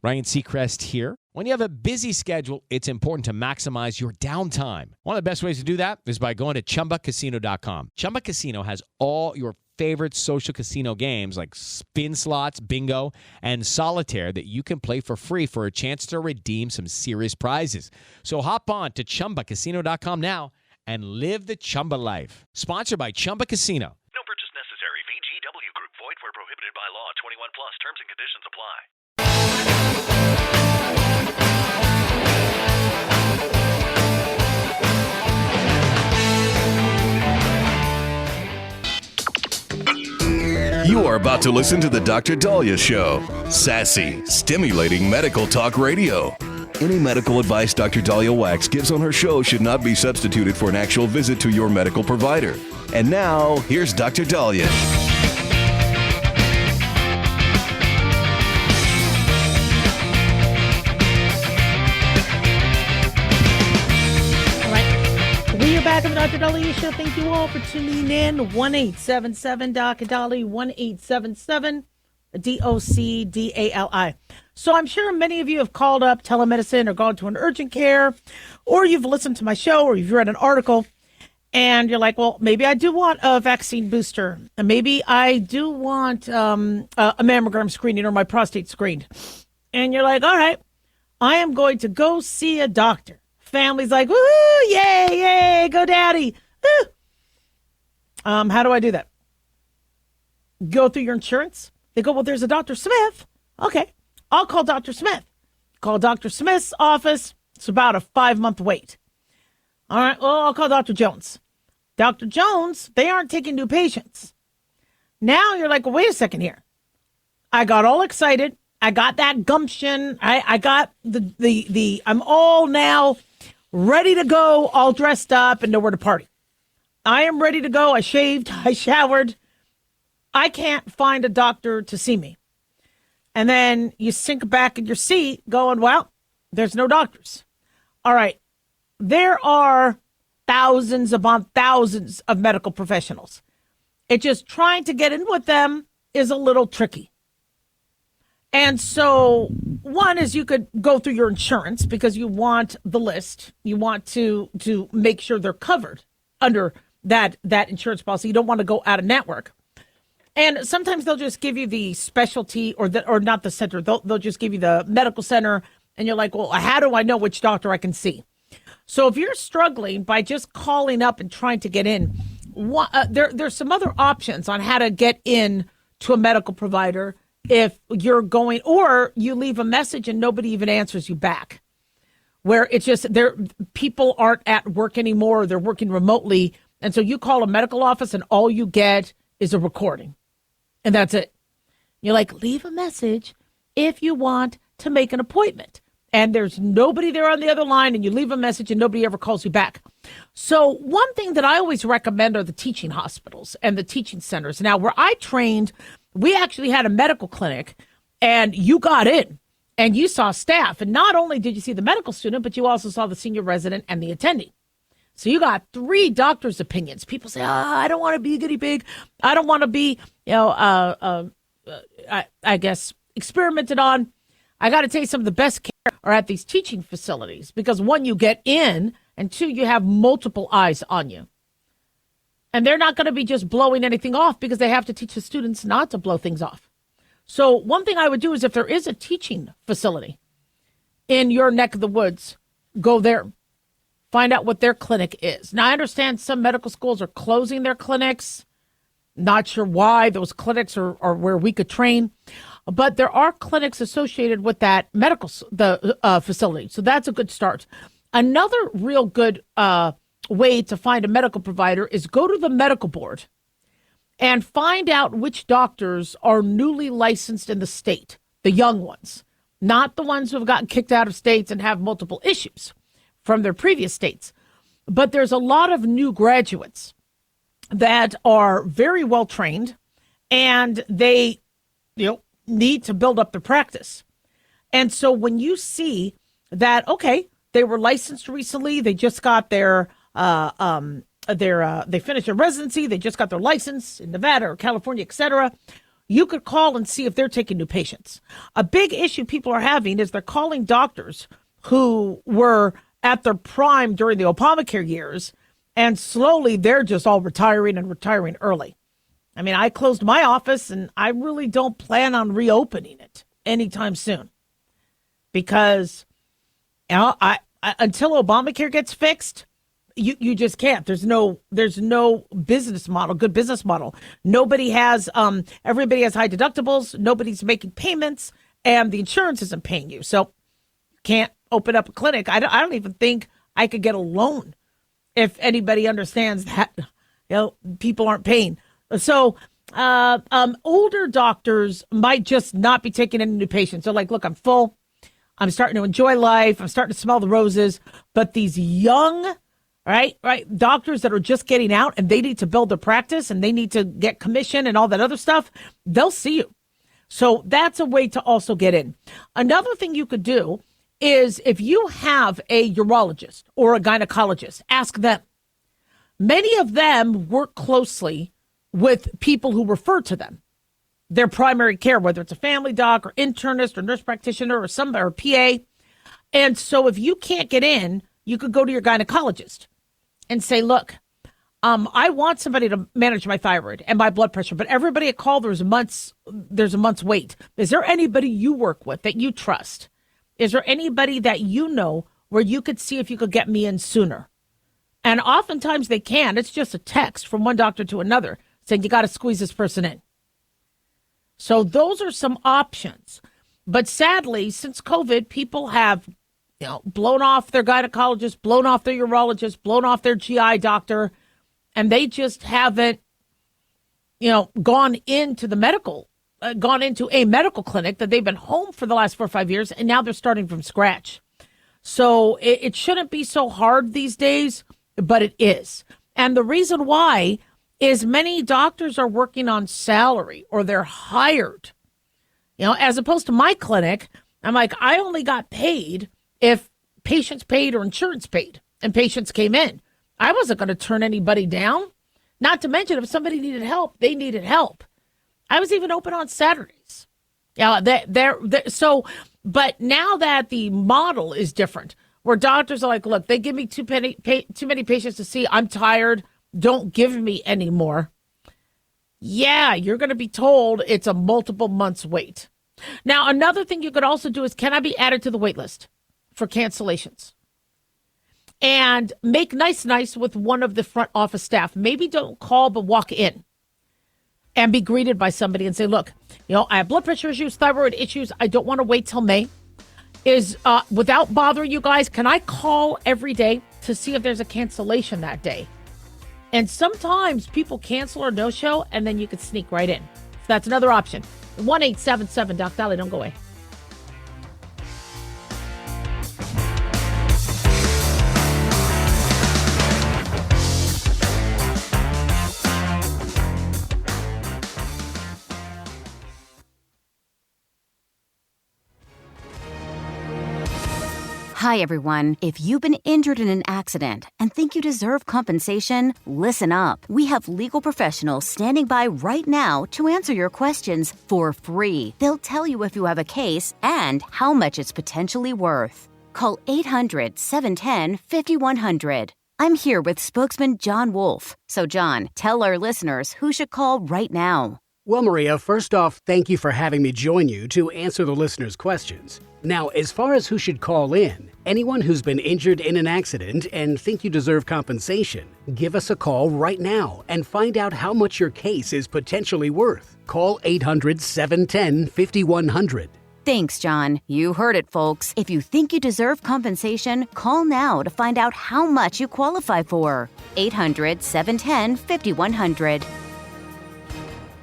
Ryan Seacrest here. When you have a busy schedule, it's important to maximize your downtime. One of the best ways to do that is by going to ChumbaCasino.com. Chumba Casino has all your favorite social casino games like spin slots, bingo, and solitaire that you can play for free for a chance to redeem some serious prizes. So hop on to ChumbaCasino.com now and live the Chumba life. Sponsored by Chumba Casino. No purchase necessary. VGW Group. Void where prohibited by law. 21 plus. Terms and conditions apply. You are about to listen to the Dr. Daliah Show. Sassy, stimulating medical talk radio. Any medical advice Dr. Daliah Wax gives on her show should not be substituted for an actual visit to your medical provider. And now, here's Dr. Daliah. Back on the Dr. Daliah Show. Thank you all for tuning in. 1-877 Dr. Daliah, 1-877-DOC-DALI. So I'm sure many of you have called up telemedicine or gone to an urgent care, or you've listened to my show, or you've read an article, and you're like, well, maybe I do want a vaccine booster. And maybe I do want a mammogram screening or my prostate screened. And you're like, all right, I am going to go see a doctor. Family's like, woo, yay, yay, go daddy. Woo. How do I do that? Go through your insurance. They go, well, there's a Dr. Smith. Okay, I'll call Dr. Smith. Call Dr. Smith's office. It's about a 5-month wait. All right, well, I'll call Dr. Jones. Dr. Jones, they aren't taking new patients. Now you're like, well, wait a second here. I got all excited. I got that gumption. I got I'm all now ready to go, all dressed up and nowhere to party. I am ready to go. I shaved. I showered. I can't find a doctor to see me. And then you sink back in your seat going, well, there's no doctors. All right. There are thousands upon thousands of medical professionals. It's just trying to get in with them is a little tricky. And so one is you could go through your insurance because you want the list. You want to make sure they're covered under that insurance policy. You don't want to go out of network. And sometimes they'll just give you the specialty or not the center. They'll just give you the medical center. And you're like, well, how do I know which doctor I can see? So if you're struggling by just calling up and trying to get in, there's some other options on how to get in to a medical provider. If you're going, or you leave a message and nobody even answers you back, where it's just people aren't at work anymore, they're working remotely. And so you call a medical office and all you get is a recording. And that's it. You're like, leave a message if you want to make an appointment. And there's nobody there on the other line, and you leave a message and nobody ever calls you back. So one thing that I always recommend are the teaching hospitals and the teaching centers. Now, where I trained, we actually had a medical clinic, and you got in and you saw staff. And not only did you see the medical student, but you also saw the senior resident and the attending. So you got 3 doctors' opinions. People say, I don't want to be a guinea pig. I don't want to be, I guess, experimented on. I got to tell you, some of the best care are at these teaching facilities because 1, you get in, and 2, you have multiple eyes on you. And they're not going to be just blowing anything off because they have to teach the students not to blow things off. So one thing I would do is if there is a teaching facility in your neck of the woods, go there. Find out what their clinic is. Now, I understand some medical schools are closing their clinics. Not sure why. Those clinics are where we could train. But there are clinics associated with that facility. So that's a good start. Another real good way to find a medical provider is go to the medical board and find out which doctors are newly licensed in the state, the young ones, not the ones who have gotten kicked out of states and have multiple issues from their previous states. But there's a lot of new graduates that are very well trained, and they need to build up their practice. And so when you see that, okay, they were licensed recently, they just got they finished their residency, they just got their license in Nevada or California, etc., you could call and see if they're taking new patients. A big issue people are having is they're calling doctors who were at their prime during the Obamacare years, and slowly they're just all retiring and retiring early. I mean, I closed my office, and I really don't plan on reopening it anytime soon because until Obamacare gets fixed, you just can't. There's no business model, good business model. Nobody has, everybody has high deductibles. Nobody's making payments, and the insurance isn't paying you. So you can't open up a clinic. I don't even think I could get a loan if anybody understands that, people aren't paying. So older doctors might just not be taking any new patients. They're like, look, I'm full. I'm starting to enjoy life. I'm starting to smell the roses. But these young, right, doctors that are just getting out and they need to build their practice and they need to get commission and all that other stuff, they'll see you. So that's a way to also get in. Another thing you could do is if you have a urologist or a gynecologist, ask them. Many of them work closely with people who refer to them, their primary care, whether it's a family doc or internist or nurse practitioner or PA. And so if you can't get in, you could go to your gynecologist and say, look, I want somebody to manage my thyroid and my blood pressure, but everybody at call, there's a month's wait. Is there anybody you work with that you trust? Is there anybody that you know where you could see if you could get me in sooner? And oftentimes they can. It's just a text from one doctor to another saying you got to squeeze this person in. So those are some options. But sadly, since COVID, people have blown off their gynecologist, blown off their urologist, blown off their GI doctor, and they just haven't, gone into a medical clinic, that they've been home for the last 4 or 5 years, and now they're starting from scratch. So it shouldn't be so hard these days, but it is. And the reason why is many doctors are working on salary or they're hired, as opposed to my clinic. I'm like, I only got paid if patients paid or insurance paid and patients came in. I wasn't going to turn anybody down. Not to mention, if somebody needed help, they needed help. I was even open on Saturdays. But now that the model is different, where doctors are like, look, they give me too many patients to see. I'm tired. Don't give me any more. Yeah, you're going to be told it's a multiple months wait. Now, another thing you could also do is, can I be added to the wait list for cancellations? And make nice with one of the front office staff. Maybe don't call, but walk in and be greeted by somebody and say, look, I have blood pressure issues, thyroid issues. I don't want to wait till May. Without bothering you guys, can I call every day to see if there's a cancellation that day? And sometimes people cancel or no-show, and then you could sneak right in. So that's another option. 1-877 Doc Daliah. Don't go away. Hi, everyone. If you've been injured in an accident and think you deserve compensation, listen up. We have legal professionals standing by right now to answer your questions for free. They'll tell you if you have a case and how much it's potentially worth. Call 800-710-5100. I'm here with spokesman John Wolf. So, John, tell our listeners who should call right now. Well, Maria, first off, thank you for having me join you to answer the listeners' questions. Now, as far as who should call in, anyone who's been injured in an accident and think you deserve compensation, give us a call right now and find out how much your case is potentially worth. Call 800-710-5100. Thanks, John. You heard it, folks. If you think you deserve compensation, call now to find out how much you qualify for. 800-710-5100.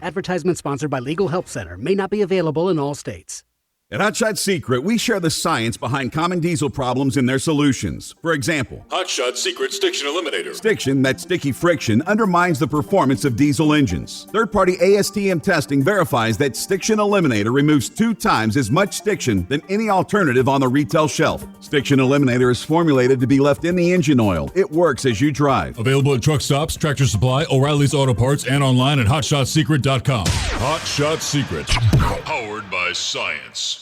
Advertisement sponsored by Legal Help Center. May not be available in all states. At Hotshot Secret, we share the science behind common diesel problems and their solutions. For example, Hotshot Secret Stiction Eliminator. Stiction, that sticky friction, undermines the performance of diesel engines. Third-party ASTM testing verifies that Stiction Eliminator removes 2 times as much stiction than any alternative on the retail shelf. Stiction Eliminator is formulated to be left in the engine oil. It works as you drive. Available at truck stops, Tractor Supply, O'Reilly's Auto Parts, and online at HotShotSecret.com. Hotshot Secret. Powered by science.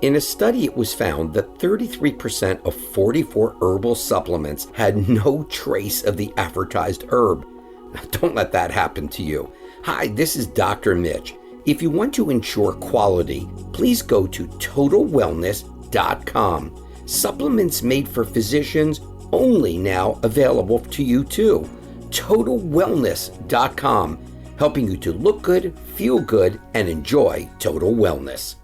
In a study, it was found that 33% of 44 herbal supplements had no trace of the advertised herb. Now, don't let that happen to you. Hi, this is Dr. Mitch. If you want to ensure quality, please go to TotalWellness.com. Supplements made for physicians only now available to you too. TotalWellness.com, helping you to look good, feel good, and enjoy total wellness.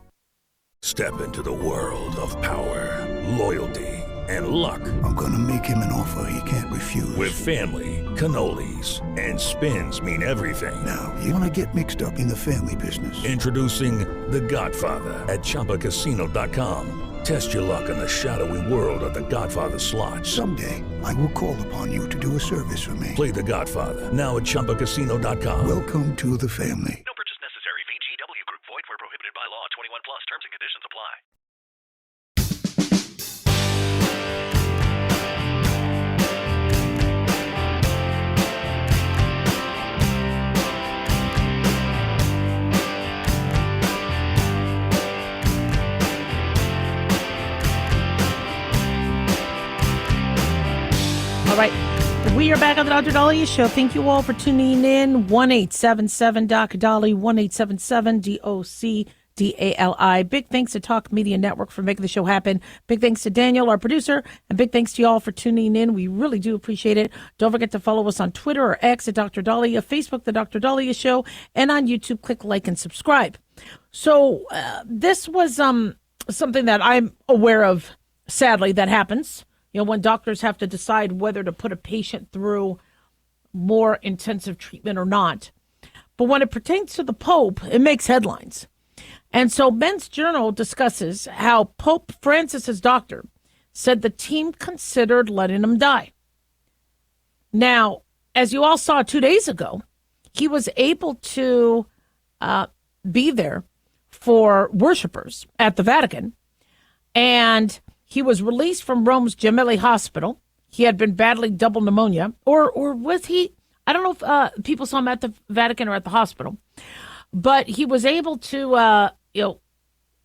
Step into the world of power, loyalty, and luck. I'm gonna make him an offer he can't refuse. With family, cannolis, and spins mean everything. Now, you wanna get mixed up in the family business. Introducing The Godfather at ChumbaCasino.com. Test your luck in the shadowy world of The Godfather slot. Someday, I will call upon you to do a service for me. Play The Godfather now at ChumbaCasino.com. Welcome to the family. No purchase necessary. VGW Group. Void where prohibited by law. 21 plus. Terms and conditions apply. All right. We are back on the Dr. Daliah Show. Thank you all for tuning in. 1-877-Dr. 1-877-DOC-DALI. Big thanks to Talk Media Network for making the show happen. Big thanks to Daniel, our producer, and big thanks to you all for tuning in. We really do appreciate it. Don't forget to follow us on Twitter or X at Dr. Daliah, Facebook, The Dr. Daliah Show, and on YouTube, click like and subscribe. So this was something that I'm aware of, sadly, that happens. You know, when doctors have to decide whether to put a patient through more intensive treatment or not. But when it pertains to the Pope, it makes headlines. And so Men's Journal discusses how Pope Francis's doctor said the team considered letting him die. Now, as you all saw 2 days ago, he was able to be there for worshipers at the Vatican, and he was released from Rome's Gemelli Hospital. He had been battling double pneumonia, or was he? I don't know if people saw him at the Vatican or at the hospital, but he was able to,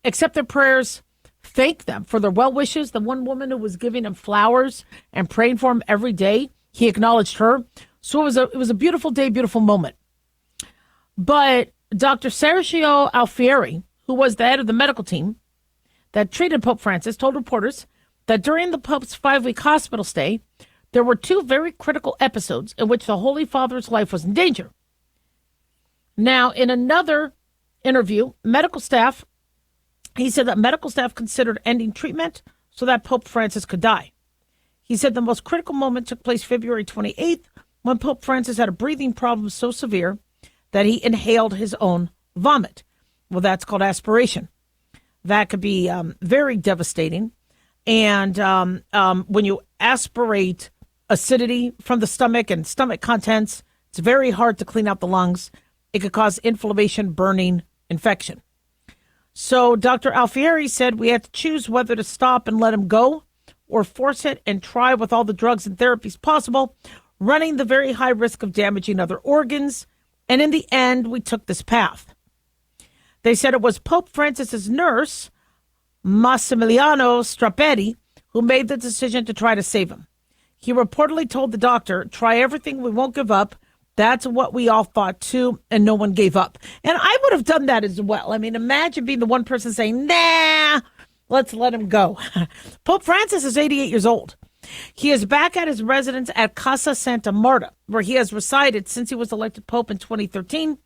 accept their prayers, thank them for their well wishes. The one woman who was giving him flowers and praying for him every day, he acknowledged her. So it was a beautiful day, beautiful moment. But Dr. Sergio Alfieri, who was the head of the medical team that treated Pope Francis, told reporters that during the Pope's 5-week hospital stay, there were 2 very critical episodes in which the Holy Father's life was in danger. Now, in another interview, he said that medical staff considered ending treatment so that Pope Francis could die. He said the most critical moment took place February 28th when Pope Francis had a breathing problem so severe that he inhaled his own vomit. Well, that's called aspiration. That could be very devastating. And when you aspirate acidity from the stomach and stomach contents, it's very hard to clean out the lungs. It could cause inflammation, burning, infection. So Dr. Alfieri said we had to choose whether to stop and let him go or force it and try with all the drugs and therapies possible, running the very high risk of damaging other organs. And in the end, we took this path. They said it was Pope Francis's nurse, Massimiliano Strappetti, who made the decision to try to save him. He reportedly told the doctor, try everything, we won't give up. That's what we all thought too, and no one gave up. And I would have done that as well. I mean, imagine being the one person saying, nah, let's let him go. Pope Francis is 88 years old. He is back at his residence at Casa Santa Marta, where he has resided since he was elected Pope in 2013.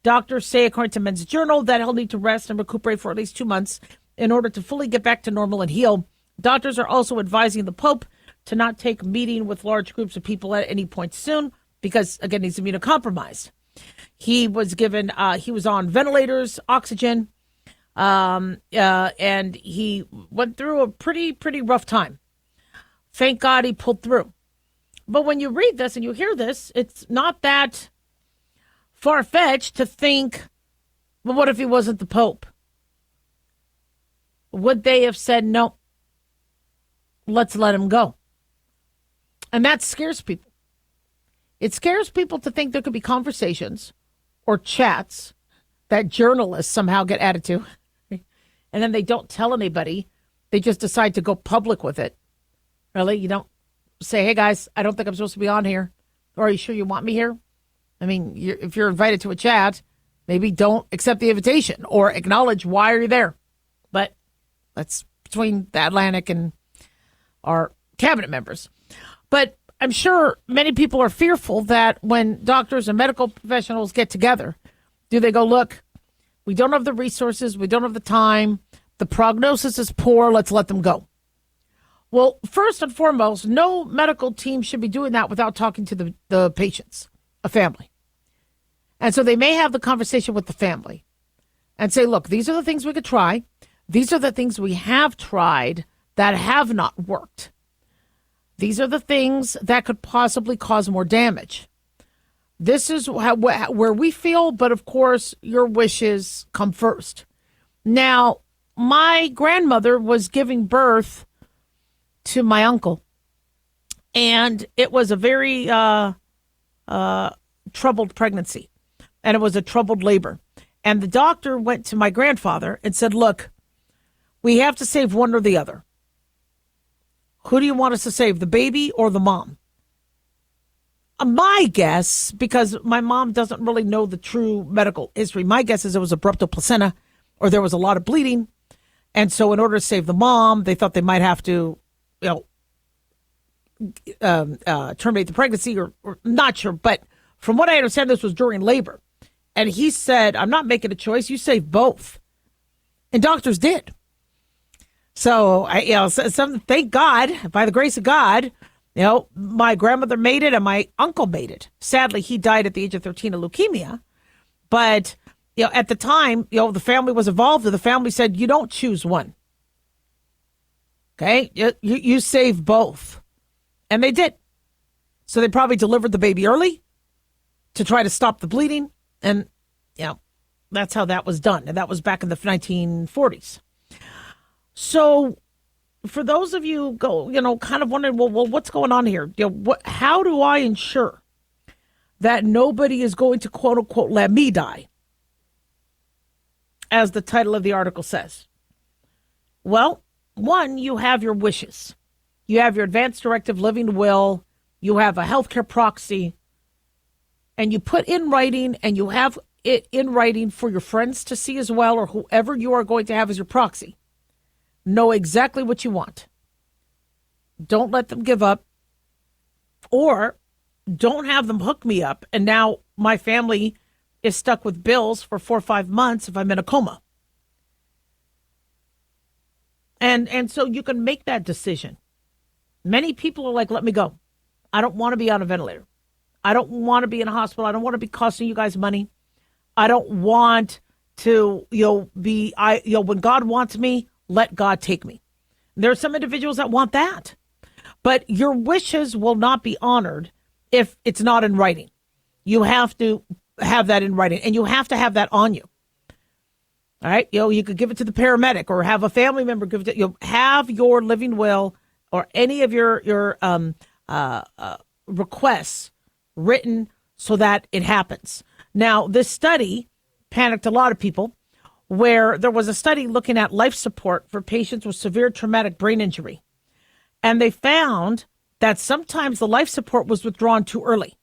Doctors say, according to Men's Journal, that he'll need to rest and recuperate for at least 2 months in order to fully get back to normal and heal. Doctors are also advising the Pope to not take meeting with large groups of people at any point soon because, again, he's immunocompromised. He was on ventilators, oxygen. And he went through a pretty rough time. Thank God he pulled through. But when you read this and you hear this, it's not that far-fetched to think, well, what if he wasn't the Pope? Would they have said, no, let's let him go? And that scares people. It scares people to think there could be conversations or chats that journalists somehow get added to. And then they don't tell anybody. They just decide to go public with it. Really? You don't say, hey, guys, I don't think I'm supposed to be on here. Or are you sure you want me here? I mean, if you're invited to a chat, maybe don't accept the invitation or acknowledge why are you there. But that's between the Atlantic and our cabinet members. But I'm sure many people are fearful that when doctors and medical professionals get together, do they go, look, we don't have the resources, we don't have the time, the prognosis is poor, let's let them go. Well, first and foremost, no medical team should be doing that without talking to the patients, a family. And so they may have the conversation with the family and say, look, these are the things we could try. These are the things we have tried that have not worked. These are the things that could possibly cause more damage. This is where we feel, but of course, your wishes come first. Now, my grandmother was giving birth to my uncle, and it was a very troubled pregnancy, and it was a troubled labor. And the doctor went to my grandfather and said, look, we have to save one or the other. Who do you want us to save, the baby or the mom? My guess, because my mom doesn't really know the true medical history, my guess is it was abrupto placenta or there was a lot of bleeding. And so in order to save the mom, they thought they might have to, terminate the pregnancy or not sure. But from what I understand, this was during labor. And he said, I'm not making a choice. You save both. And doctors did. So, thank God, by the grace of God, my grandmother made it and my uncle made it. Sadly, he died at the age of 13 of leukemia. But, at the time, the family was involved and the family said, you don't choose one. Okay? You save both. And they did. So they probably delivered the baby early to try to stop the bleeding. And, that's how that was done. And that was back in the 1940s. So for those of you kind of wondering, well, what's going on here? How do I ensure that nobody is going to, quote unquote, let me die? As the title of the article says. Well, one, you have your wishes. You have your advanced directive living will. You have a healthcare proxy. And you put in writing, and you have it in writing for your friends to see as well, or whoever you are going to have as your proxy. Know exactly what you want. Don't let them give up, or don't have them hook me up. And now my family is stuck with bills for 4 or 5 months if I'm in a coma. And so you can make that decision. Many people are like, let me go. I don't want to be on a ventilator. I don't want to be in a hospital. I don't want to be costing you guys money. I don't want to, when God wants me, let God take me. There are some individuals that want that. But your wishes will not be honored if it's not in writing. You have to have that in writing, and you have to have that on you. All right? You could give it to the paramedic or have a family member give it to have your living will or any of your requests written so that it happens. Now, this study panicked a lot of people, where there was a study looking at life support for patients with severe traumatic brain injury. And they found that sometimes the life support was withdrawn too early.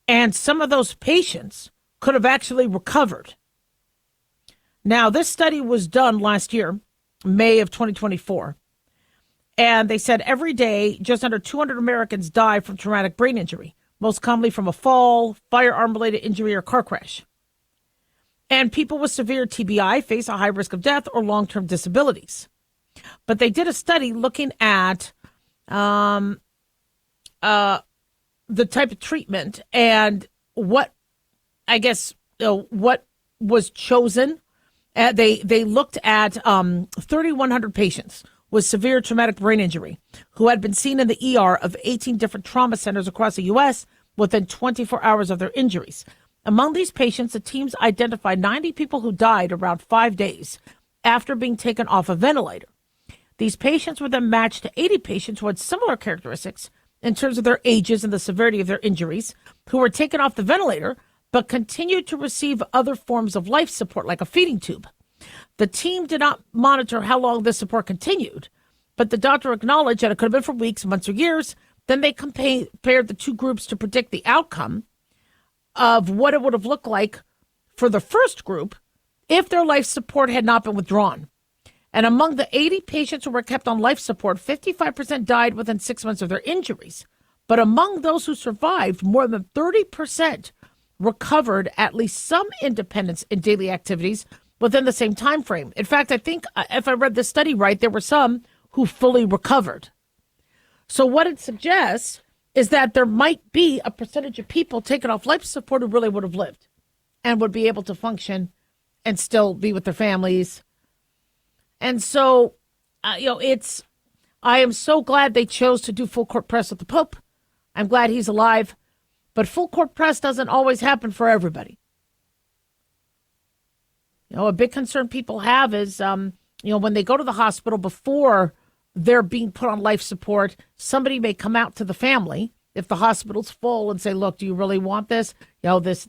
And some of those patients could have actually recovered. Now, this study was done last year, May of 2024. And they said every day, just under 200 Americans die from traumatic brain injury, most commonly from a fall, firearm-related injury, or car crash. And people with severe TBI face a high risk of death or long-term disabilities. But they did a study looking at the type of treatment and what was chosen They looked at 3,100 patients with severe traumatic brain injury who had been seen in the ER of 18 different trauma centers across the U.S. within 24 hours of their injuries. Among these patients, the teams identified 90 people who died around 5 days after being taken off a ventilator. These patients were then matched to 80 patients who had similar characteristics in terms of their ages and the severity of their injuries, who were taken off the ventilator but continued to receive other forms of life support like a feeding tube. The team did not monitor how long this support continued, but the doctor acknowledged that it could have been for weeks, months, or years. Then they compared the two groups to predict the outcome of what it would have looked like for the first group if their life support had not been withdrawn. And among the 80 patients who were kept on life support, 55% died within 6 months of their injuries. But among those who survived, more than 30% recovered at least some independence in daily activities within the same time frame. In fact, I think if I read this study right, there were some who fully recovered. So what it suggests is that there might be a percentage of people taken off life support who really would have lived and would be able to function and still be with their families. And so, I am so glad they chose to do full court press with the Pope. I'm glad he's alive. But full court press doesn't always happen for everybody. A big concern people have is, when they go to the hospital before they're being put on life support, somebody may come out to the family if the hospital's full and say, "Look, do you really want this? This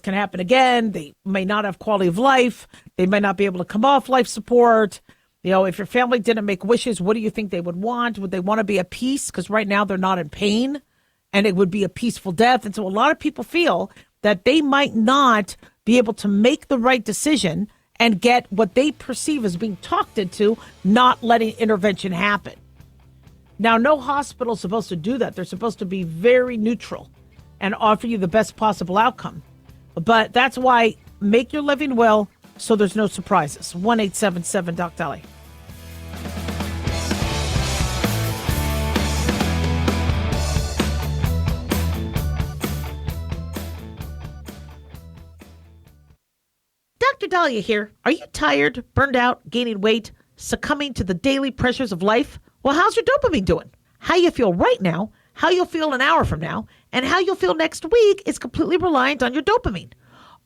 can happen again. They may not have quality of life. They may not be able to come off life support. If your family didn't make wishes, what do you think they would want? Would they want to be at peace? Because right now they're not in pain, and it would be a peaceful death." And so a lot of people feel that they might not be able to make the right decision and get what they perceive as being talked into, not letting intervention happen. Now, no hospital is supposed to do that. They're supposed to be very neutral and offer you the best possible outcome. But that's why make your living well so there's no surprises. 1-877-DOC-DALIAH. Dr. Daliah here. Are you tired, burned out, gaining weight, succumbing to the daily pressures of life? Well, how's your dopamine doing? How you feel right now, how you'll feel an hour from now, and how you'll feel next week is completely reliant on your dopamine.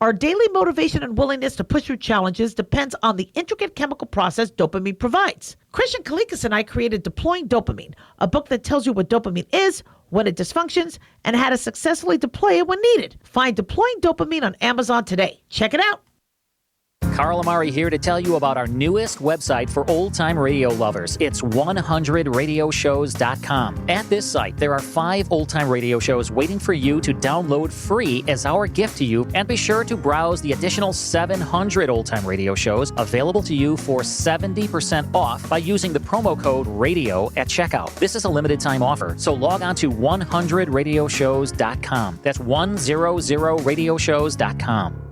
Our daily motivation and willingness to push through challenges depends on the intricate chemical process dopamine provides. Christian Kalikas and I created Deploying Dopamine, a book that tells you what dopamine is, when it dysfunctions, and how to successfully deploy it when needed. Find Deploying Dopamine on Amazon today. Check it out. Carl Amari here to tell you about our newest website for old-time radio lovers. It's 100radioshows.com. At this site, there are 5 old-time radio shows waiting for you to download free as our gift to you, and be sure to browse the additional 700 old-time radio shows available to you for 70% off by using the promo code RADIO at checkout. This is a limited-time offer, so log on to 100radioshows.com. That's 100radioshows.com.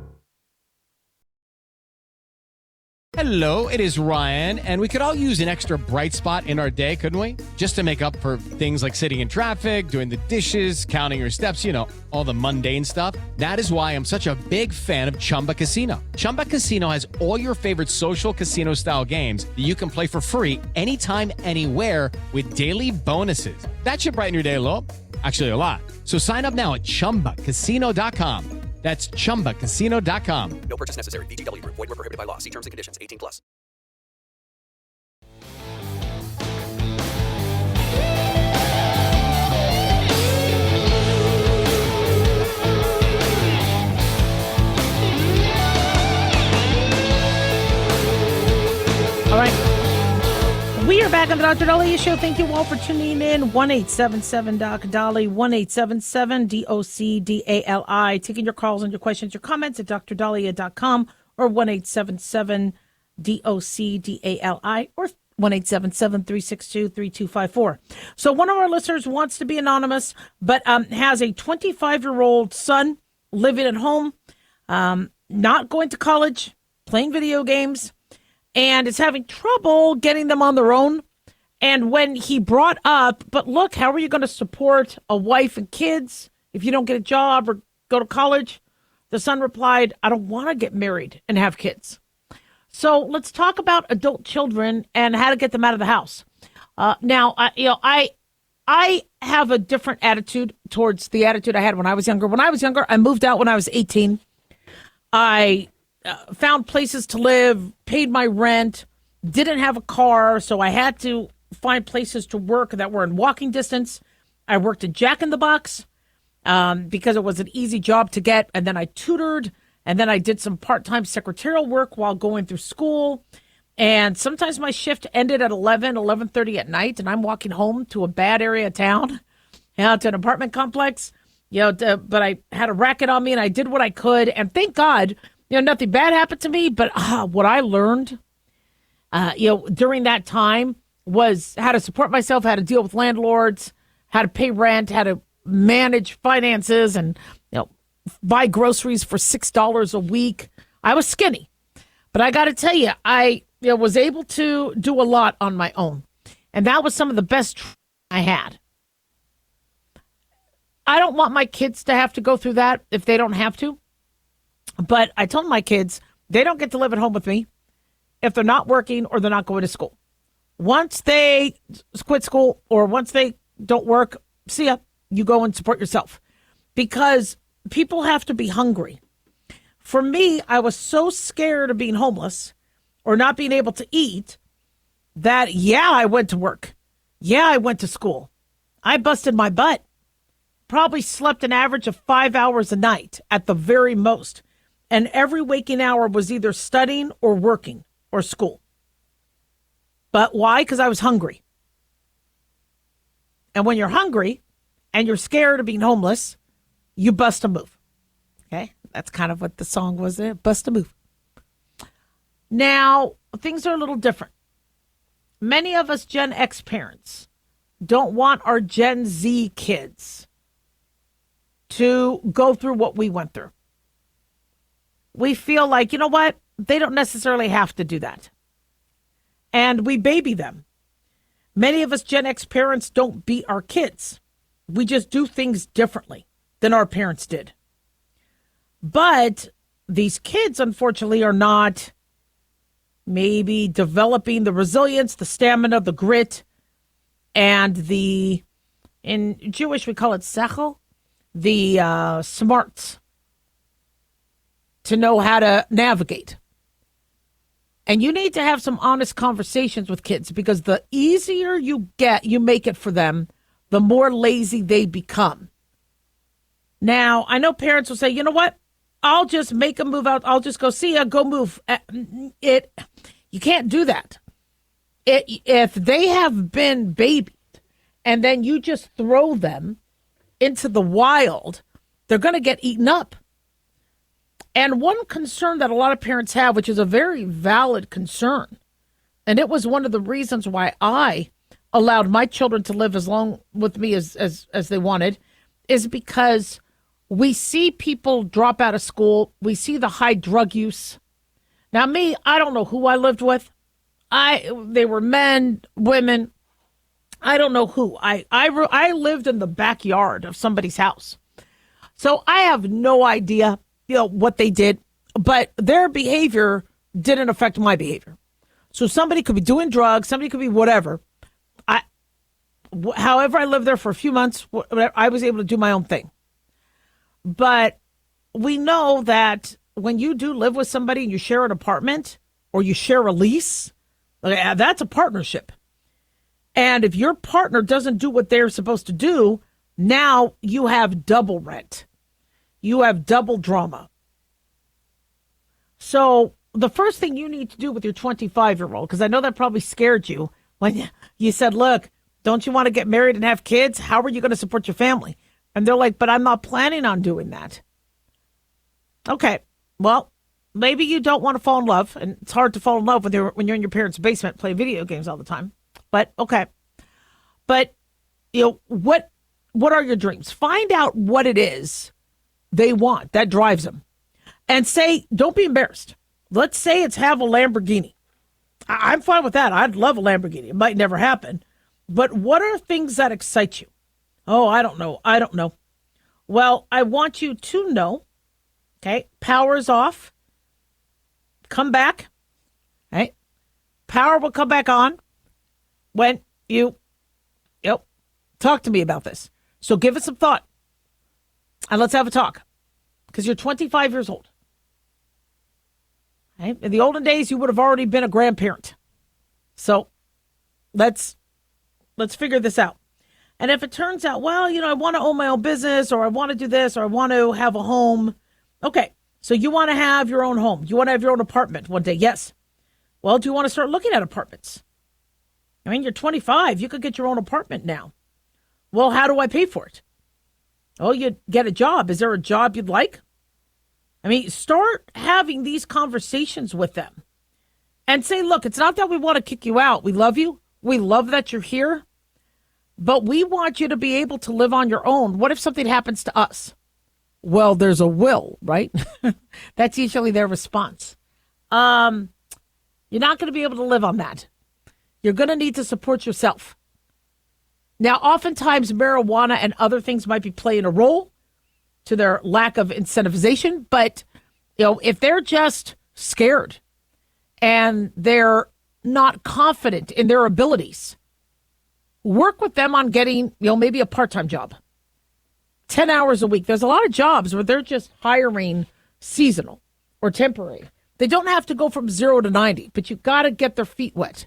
Hello, it is Ryan, and we could all use an extra bright spot in our day, couldn't we? Just to make up for things like sitting in traffic, doing the dishes, counting your steps, all the mundane stuff. That is why I'm such a big fan of Chumba Casino. Chumba Casino has all your favorite social casino-style games that you can play for free anytime, anywhere with daily bonuses. That should brighten your day a little. Actually, a lot. So sign up now at ChumbaCasino.com. That's ChumbaCasino.com. No purchase necessary. VGW Group. Void where prohibited by law. See terms and conditions. 18+. All right. We are back on the Dr. Daliah Show. Thank you all for tuning in. 1-877-DOC-DALI, 1-877-DOC-DALI. Taking your calls and your questions, your comments at drdaliah.com or 1-877-DOC-DALI or 1-877-362-3254. So one of our listeners wants to be anonymous, but has a 25-year-old son living at home, not going to college, playing video games, and is having trouble getting them on their own. And when he brought up, but look, how are you going to support a wife and kids if you don't get a job or go to college? The son replied, I don't want to get married and have kids. So let's talk about adult children and how to get them out of the house. Now, I have a different attitude towards the attitude I had when I was younger. When I was younger, I moved out when I was 18. I found places to live, paid my rent, didn't have a car, so I had to find places to work that were in walking distance. I worked at Jack in the Box because it was an easy job to get, and then I tutored, and then I did some part-time secretarial work while going through school. And sometimes my shift ended at 11:30 at night, and I'm walking home to a bad area of town, to an apartment complex. But I had a racket on me, and I did what I could. And thank God, nothing bad happened to me. But what I learned, during that time was how to support myself, how to deal with landlords, how to pay rent, how to manage finances, and buy groceries for $6 a week. I was skinny, but I got to tell you, I was able to do a lot on my own. And that was some of the best I had. I don't want my kids to have to go through that if they don't have to. But I told my kids, they don't get to live at home with me if they're not working or they're not going to school. Once they quit school or once they don't work, see ya, you go and support yourself. Because people have to be hungry. For me, I was so scared of being homeless or not being able to eat that, I went to work. I went to school. I busted my butt. Probably slept an average of 5 hours a night at the very most. And every waking hour was either studying or working or school. But why? Because I was hungry. And when you're hungry and you're scared of being homeless, you bust a move. Okay? That's kind of what the song was there. Bust a move. Now, things are a little different. Many of us Gen X parents don't want our Gen Z kids to go through what we went through. We feel like, you know what? They don't necessarily have to do that. And we baby them. Many of us Gen X parents don't beat our kids. We just do things differently than our parents did. But these kids, unfortunately, are not maybe developing the resilience, the stamina, the grit, and in Jewish we call it sechel, the smarts to know how to navigate. And you need to have some honest conversations with kids, because the easier you make it for them, the more lazy they become. Now, I know parents will say, you know what? I'll just make them move out. I'll just go, see ya, go move. You can't do that. If they have been babied and then you just throw them into the wild, they're going to get eaten up. And one concern that a lot of parents have, which is a very valid concern, and it was one of the reasons why I allowed my children to live as long with me as they wanted, is because we see people drop out of school. We see the high drug use. Now, me, I don't know who I lived with. They were men, women. I don't know who. I lived in the backyard of somebody's house. So I have no idea, what they did, but their behavior didn't affect my behavior. So somebody could be doing drugs, somebody could be whatever. However, I lived there for a few months, I was able to do my own thing. But we know that when you do live with somebody and you share an apartment or you share a lease, that's a partnership. And if your partner doesn't do what they're supposed to do, now you have double rent. You have double drama. So the first thing you need to do with your 25-year-old, because I know that probably scared you when you said, look, don't you want to get married and have kids? How are you going to support your family? And they're like, but I'm not planning on doing that. Okay, well, maybe you don't want to fall in love, and it's hard to fall in love when you're in your parents' basement playing video games all the time. But okay. But what are your dreams? Find out what it is they want that drives them. And say, don't be embarrassed. Let's say it's have a Lamborghini. I'm fine with that. I'd love a Lamborghini. It might never happen. But what are things that excite you? Oh, I don't know. Well, I want you to know Okay, power's off. Come back. Right? Power will come back on when you talk to me about this. So give it some thought. And let's have a talk. Because you're 25 years old. Right? In the olden days, you would have already been a grandparent. So let's figure this out. And if it turns out, well, I want to own my own business, or I want to do this, or I want to have a home. Okay, so you want to have your own home. You want to have your own apartment one day. Yes. Well, do you want to start looking at apartments? I mean, you're 25. You could get your own apartment now. Well, how do I pay for it? Oh, you get a job. Is there a job you'd like? I mean, start having these conversations with them and say, look, it's not that we want to kick you out. We love you. We love that you're here, but we want you to be able to live on your own. What if something happens to us? Well, there's a will, right? That's usually their response. You're not going to be able to live on that. You're going to need to support yourself. Now, oftentimes marijuana and other things might be playing a role to their lack of incentivization. But, if they're just scared and they're not confident in their abilities, work with them on getting, maybe a part-time job. 10 hours a week. There's a lot of jobs where they're just hiring seasonal or temporary. They don't have to go from 0 to 90, but you got to get their feet wet.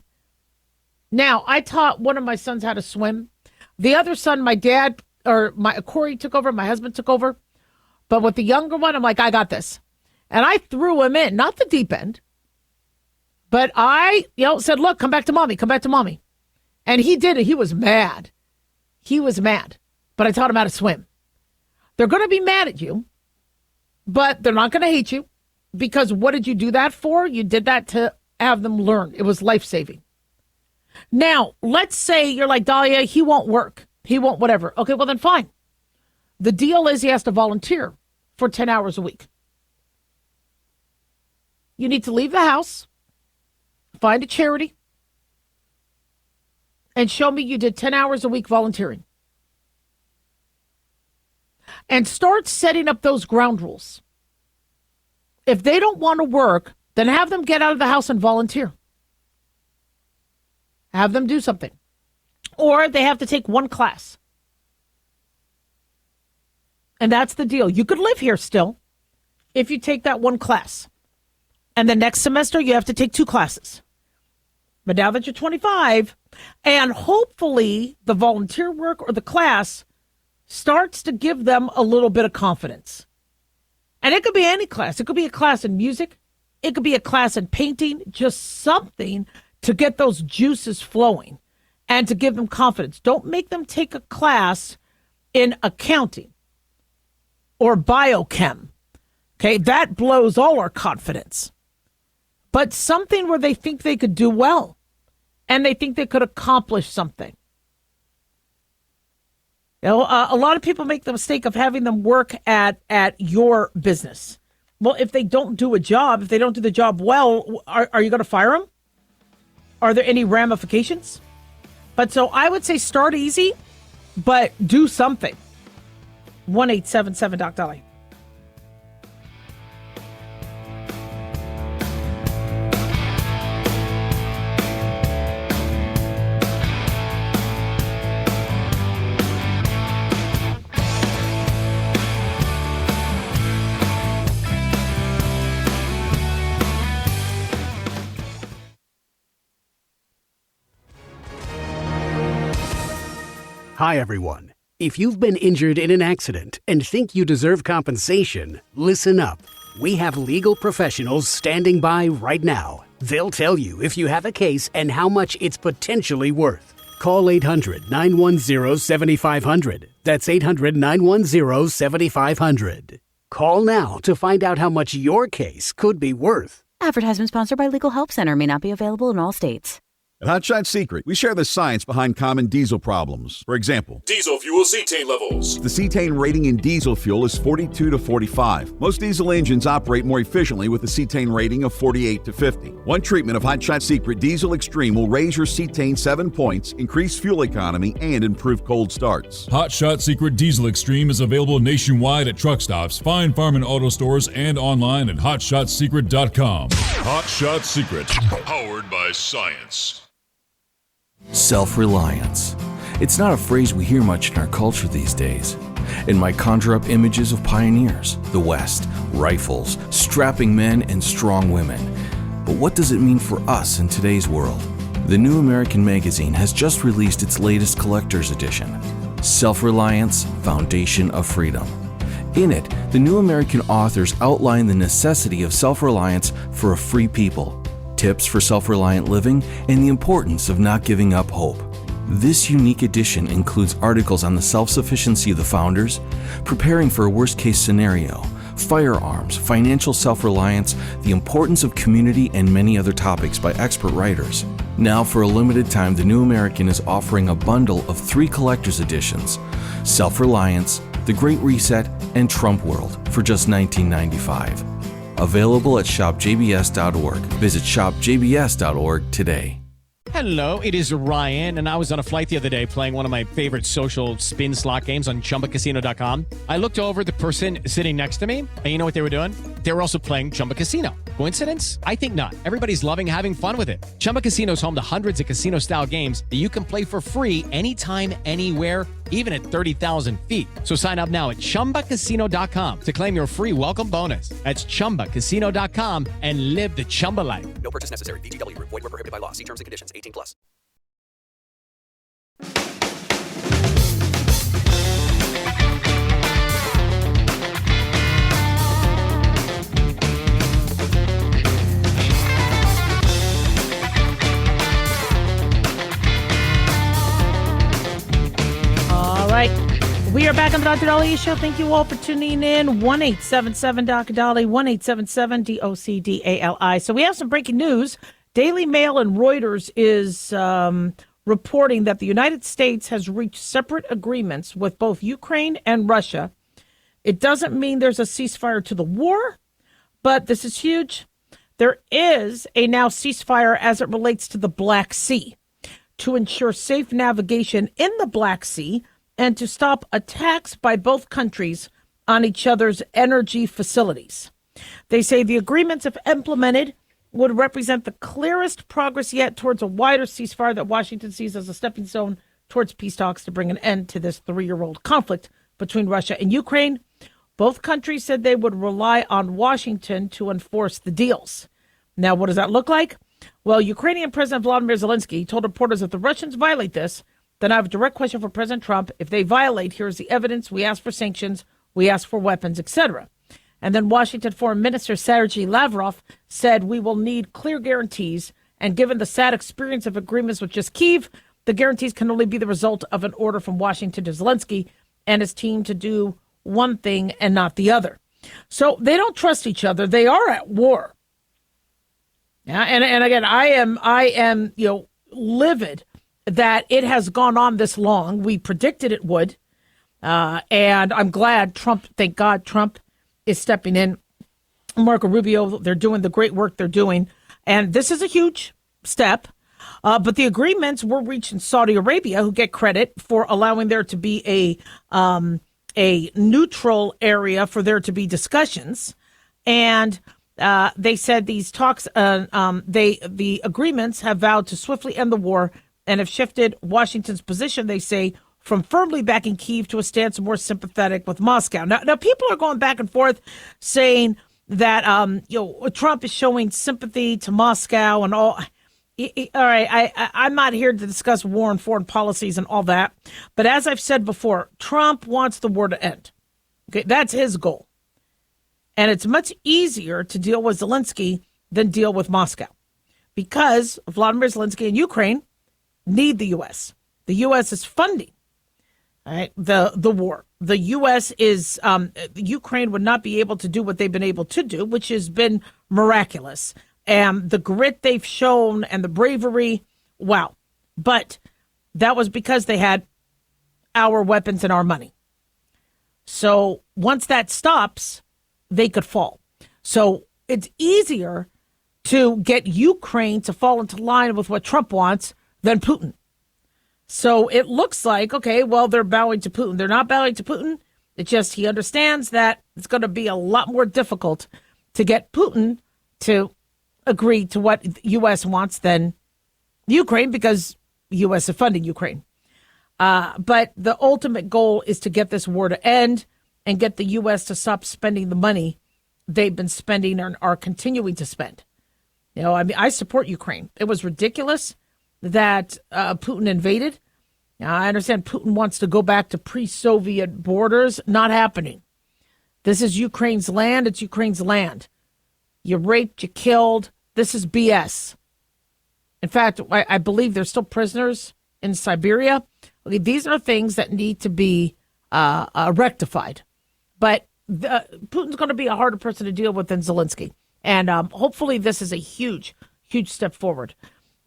Now, I taught one of my sons how to swim. The other son, Corey took over, my husband took over. But with the younger one, I'm like, I got this. And I threw him in, not the deep end. But I, said, look, come back to mommy, come back to mommy. And he did it. He was mad. But I taught him how to swim. They're going to be mad at you, but they're not going to hate you. Because what did you do that for? You did that to have them learn. It was life-saving. Now, let's say you're like, Daliah, he won't work. He won't whatever. Okay, well then fine. The deal is he has to volunteer for 10 hours a week. You need to leave the house, find a charity, and show me you did 10 hours a week volunteering. And start setting up those ground rules. If they don't want to work, then have them get out of the house and volunteer. Have them do something. Or they have to take one class. And that's the deal. You could live here still if you take that one class. And the next semester, you have to take 2 classes. But now that you're 25, and hopefully the volunteer work or the class starts to give them a little bit of confidence. And it could be any class. It could be a class in music. It could be a class in painting. Just something to get those juices flowing and to give them confidence. Don't make them take a class in accounting or biochem. Okay, that blows all our confidence. But something where they think they could do well and they think they could accomplish something. A lot of people make the mistake of having them work at your business. Well, if they don't do a job, if they don't do the job well, are you going to fire them? Are there any ramifications? But so I would say start easy, but do something. 1-877-DOC-DALIAH. Hi, everyone. If you've been injured in an accident and think you deserve compensation, listen up. We have legal professionals standing by right now. They'll tell you if you have a case and how much it's potentially worth. Call 800-910-7500. That's 800-910-7500. Call now to find out how much your case could be worth. Advertisement sponsored by Legal Help Center may not be available in all states. At Hot Shot Secret, we share the science behind common diesel problems. For example, Diesel fuel cetane levels. the cetane rating in diesel fuel is 42 to 45. Most diesel engines operate more efficiently with a cetane rating of 48 to 50. One treatment of Hot Shot Secret Diesel Extreme will raise your cetane 7 points, increase fuel economy, and improve cold starts. Hot Shot Secret Diesel Extreme is available nationwide at truck stops, fine farm and auto stores, and online at hotshotsecret.com. Hot Shot Secret, powered by science. Self-reliance. It's not a phrase we hear much in our culture these days. It might conjure up images of pioneers, the West, rifles, strapping men, and strong women. But what does it mean for us in today's world? The New American Magazine has just released its latest collector's edition, Self-Reliance, Foundation of Freedom. In it, the New American authors outline the necessity of self-reliance for a free people, tips for self-reliant living, and the importance of not giving up hope. This unique edition includes articles on the self-sufficiency of the founders, preparing for a worst-case scenario, firearms, financial self-reliance, the importance of community, and many other topics by expert writers. Now, for a limited time, the New American is offering a bundle of 3 collector's editions, Self-Reliance, The Great Reset, and Trump World, for just $19.95. Available at shopjbs.org. Visit shopjbs.org today. Hello, it is Ryan, and I was on a flight the other day playing one of my favorite social spin slot games on ChumbaCasino.com. I looked over at the person sitting next to me, and you know what they were doing? They were also playing Chumba Casino. Coincidence? I think not. Everybody's loving having fun with it. Chumba Casino is home to hundreds of casino-style games that you can play for free anytime, anywhere, even at 30,000 feet. So sign up now at ChumbaCasino.com to claim your free welcome bonus. That's ChumbaCasino.com and live the Chumba life. No purchase necessary. VGW Group. Void where prohibited by law. See terms and conditions. 18 plus. All right. We are back on the Dr. Daliah Show. Thank you all for tuning in. 1-877-Dr. Dali, 1-877-DOCDALI. So we have some breaking news. Daily Mail and Reuters is reporting that the United States has reached separate agreements with both Ukraine and Russia. It doesn't mean there's a ceasefire to the war, but this is huge. There is a now ceasefire as it relates to the Black Sea to ensure safe navigation in the Black Sea and to stop attacks by both countries on each other's energy facilities. They say the agreements, if implemented, would represent the clearest progress yet towards a wider ceasefire that Washington sees as a stepping stone towards peace talks to bring an end to this 3-year-old conflict between Russia and Ukraine. Both countries said they would rely on Washington to enforce the deals. Now, what does that look like? Well, Ukrainian President Vladimir Zelensky told reporters if the Russians violate this, then I have a direct question for President Trump. If they violate, here's the evidence. We ask for sanctions. We ask for weapons, etc. And then Washington Foreign Minister Sergei Lavrov said we will need clear guarantees. And given the sad experience of agreements with just Kyiv, the guarantees can only be the result of an order from Washington to Zelensky and his team to do one thing and not the other. So they don't trust each other. They are at war. Yeah, and again, I am livid that it has gone on this long. We predicted it would, and I'm glad thank God Trump is stepping in. Marco Rubio, they're doing the great work they're doing, and this is a huge step. But the agreements were reached in Saudi Arabia, who get credit for allowing there to be a neutral area for there to be discussions, and they said these talks, the agreements have vowed to swiftly end the war and have shifted Washington's position, they say, from firmly backing Kyiv to a stance more sympathetic with Moscow. Now people are going back and forth saying that Trump is showing sympathy to Moscow and all. All right, I'm not here to discuss war and foreign policies and all that. But as I've said before, Trump wants the war to end. Okay, that's his goal. And it's much easier to deal with Zelensky than deal with Moscow because Vladimir Zelensky and Ukraine need the U.S. The U.S. is funding the war. The U.S. is Ukraine would not be able to do what they've been able to do, which has been miraculous. And the grit they've shown and the bravery wow. But that was because they had our weapons and our money. So once that stops, they could fall. So it's easier to get Ukraine to fall into line with what Trump wants than Putin. So it looks like, okay, well, they're bowing to Putin. They're not bowing to Putin. It's just he understands that it's going to be a lot more difficult to get Putin to agree to what the U.S. wants than Ukraine, because the U.S. is funding Ukraine. But the ultimate goal is to get this war to end and get the U.S. to stop spending the money they've been spending and are continuing to spend. You know, I mean, I support Ukraine. It was ridiculous that Putin invaded. Now, I understand Putin wants to go back to pre-Soviet borders. Not happening. This is Ukraine's land. It's Ukraine's land. You raped, you killed. This is BS. In fact, I believe there's still prisoners in Siberia. Okay, these are things that need to be rectified. But Putin's going to be a harder person to deal with than Zelensky. And hopefully this is a huge, huge step forward.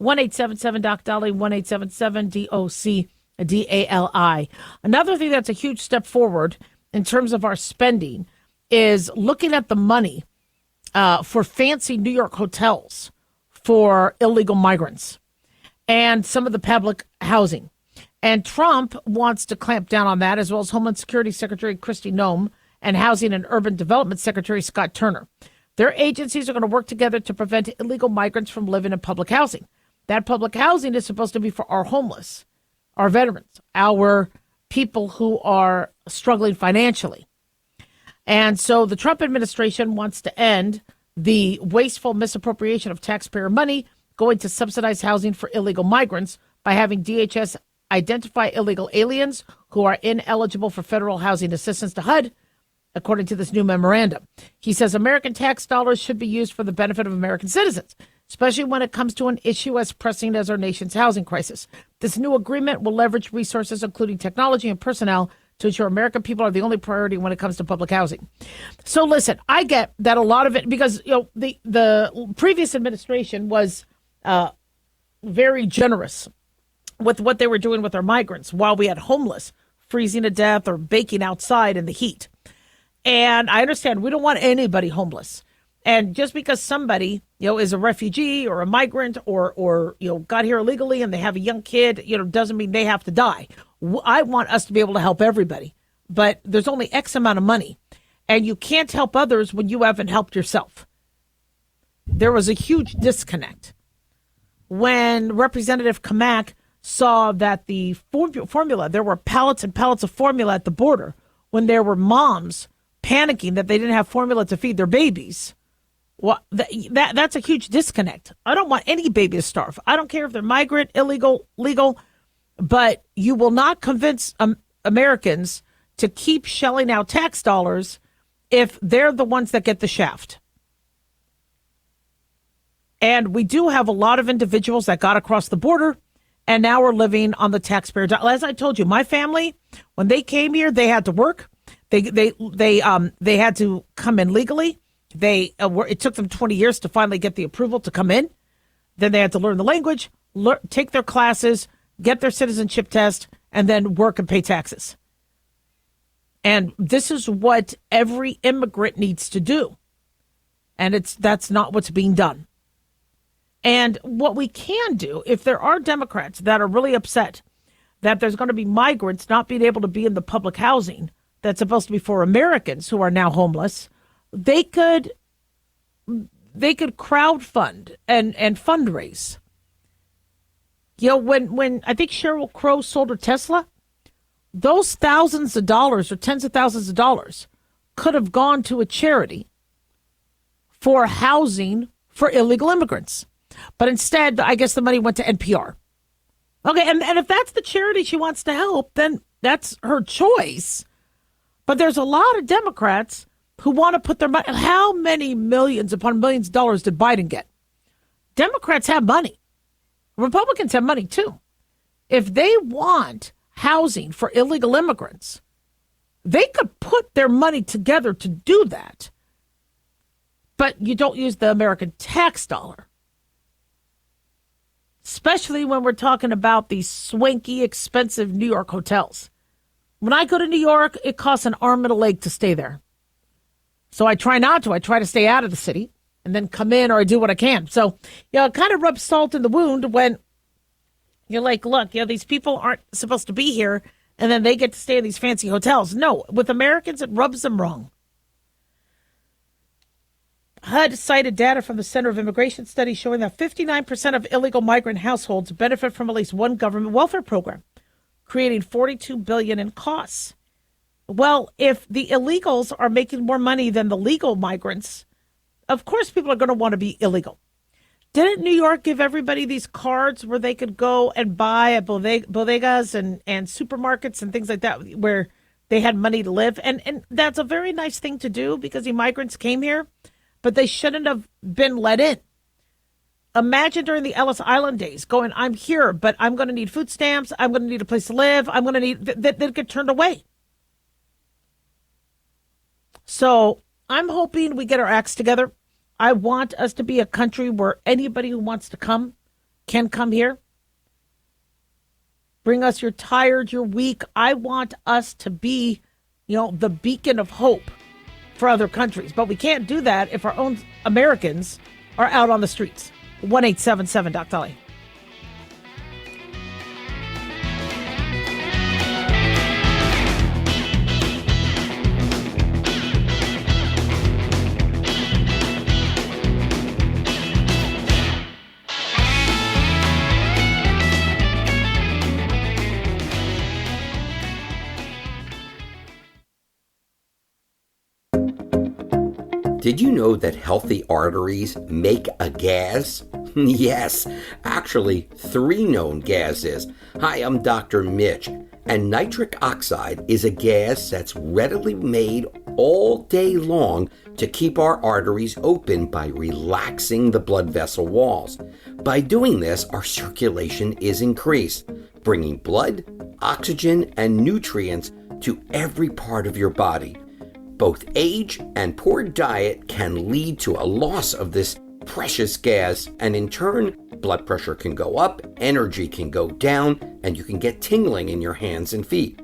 1-877-DOC-DALI, 1-877-DOC-DALI. Another thing that's a huge step forward in terms of our spending is looking at the money for fancy New York hotels for illegal migrants and some of the public housing. And Trump wants to clamp down on that, as well as Homeland Security Secretary Kristi Noem and Housing and Urban Development Secretary Scott Turner. Their agencies are going to work together to prevent illegal migrants from living in public housing. That public housing is supposed to be for our homeless, our veterans, our people who are struggling financially. And so the Trump administration wants to end the wasteful misappropriation of taxpayer money going to subsidize housing for illegal migrants by having DHS identify illegal aliens who are ineligible for federal housing assistance to HUD, according to this new memorandum. He says American tax dollars should be used for the benefit of American citizens, especially when it comes to an issue as pressing as our nation's housing crisis. This new agreement will leverage resources, including technology and personnel, to ensure American people are the only priority when it comes to public housing. So listen, I get that a lot of it, because the previous administration was very generous with what they were doing with our migrants while we had homeless freezing to death or baking outside in the heat. And I understand we don't want anybody homeless. And just because somebody, is a refugee or a migrant or got here illegally and they have a young kid, doesn't mean they have to die. I want us to be able to help everybody, but there's only X amount of money, and you can't help others when you haven't helped yourself. There was a huge disconnect when Representative Kamak saw that the formula, there were pallets and pallets of formula at the border when there were moms panicking that they didn't have formula to feed their babies. Well, that's a huge disconnect. I don't want any baby to starve. I don't care if they're migrant, illegal, legal, but you will not convince Americans to keep shelling out tax dollars if they're the ones that get the shaft. And we do have a lot of individuals that got across the border and now are living on the taxpayer dollar. As I told you, my family, when they came here, they had to work. They had to come in legally. It took them 20 years to finally get the approval to come in. Then they had to learn the language, take their classes, get their citizenship test, and then work and pay taxes. And this is what every immigrant needs to do. And that's not what's being done. And what we can do, if there are Democrats that are really upset that there's going to be migrants not being able to be in the public housing that's supposed to be for Americans who are now homeless, they could crowdfund and fundraise. When I think Sheryl Crow sold her Tesla, those thousands of dollars or tens of thousands of dollars could have gone to a charity for housing for illegal immigrants. But instead, I guess the money went to NPR. Okay, and if that's the charity she wants to help, then that's her choice. But there's a lot of Democrats who want to put their money. How many millions upon millions of dollars did Biden get? Democrats have money. Republicans have money too. If they want housing for illegal immigrants, they could put their money together to do that. But you don't use the American tax dollar. especially when we're talking about these swanky, expensive New York hotels. When I go to New York, it costs an arm and a leg to stay there. So I try not to. I try to stay out of the city and then come in, or I do what I can. So, it kind of rubs salt in the wound when you're like, look, these people aren't supposed to be here, and then they get to stay in these fancy hotels. No, with Americans, it rubs them wrong. HUD cited data from the Center of Immigration Studies showing that 59% of illegal migrant households benefit from at least one government welfare program, creating $42 billion in costs. Well, if the illegals are making more money than the legal migrants, of course people are going to want to be illegal. Didn't New York give everybody these cards where they could go and buy at bodegas and supermarkets and things like that, where they had money to live? And that's a very nice thing to do because the migrants came here, but they shouldn't have been let in. Imagine during the Ellis Island days going, I'm here, but I'm going to need food stamps. I'm going to need a place to live. I'm going to need that. They'd get turned away. So I'm hoping we get our acts together. I want us to be a country where anybody who wants to come can come here. Bring us your tired, your weak. I want us to be, the beacon of hope for other countries. But we can't do that if our own Americans are out on the streets. 1-877-DOC-Daliah. Did you know that healthy arteries make a gas? Yes, actually 3 known gases. Hi, I'm Dr. Mitch, and nitric oxide is a gas that's readily made all day long to keep our arteries open by relaxing the blood vessel walls. By doing this, our circulation is increased, bringing blood, oxygen, and nutrients to every part of your body. Both age and poor diet can lead to a loss of this precious gas, and in turn, blood pressure can go up, energy can go down, and you can get tingling in your hands and feet.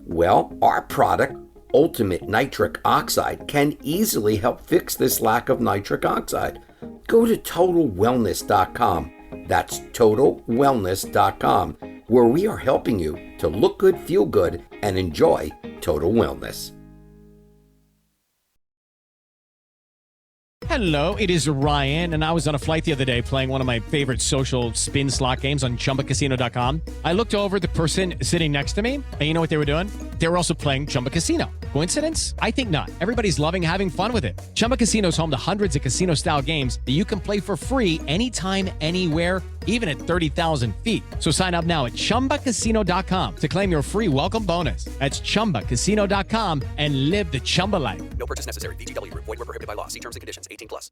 Well, our product, Ultimate Nitric Oxide, can easily help fix this lack of nitric oxide. Go to TotalWellness.com. That's TotalWellness.com, where we are helping you to look good, feel good, and enjoy total wellness. Hello, it is Ryan, and I was on a flight the other day playing one of my favorite social spin slot games on ChumbaCasino.com. I looked over at the person sitting next to me, and you know what they were doing? They were also playing Chumba Casino. Coincidence? I think not. Everybody's loving having fun with it. Chumba Casino is home to hundreds of casino-style games that you can play for free anytime, anywhere, even at 30,000 feet. So sign up now at ChumbaCasino.com to claim your free welcome bonus. That's ChumbaCasino.com and live the Chumba life. No purchase necessary. VGW Group. Void where prohibited by law. See terms and conditions. 18+.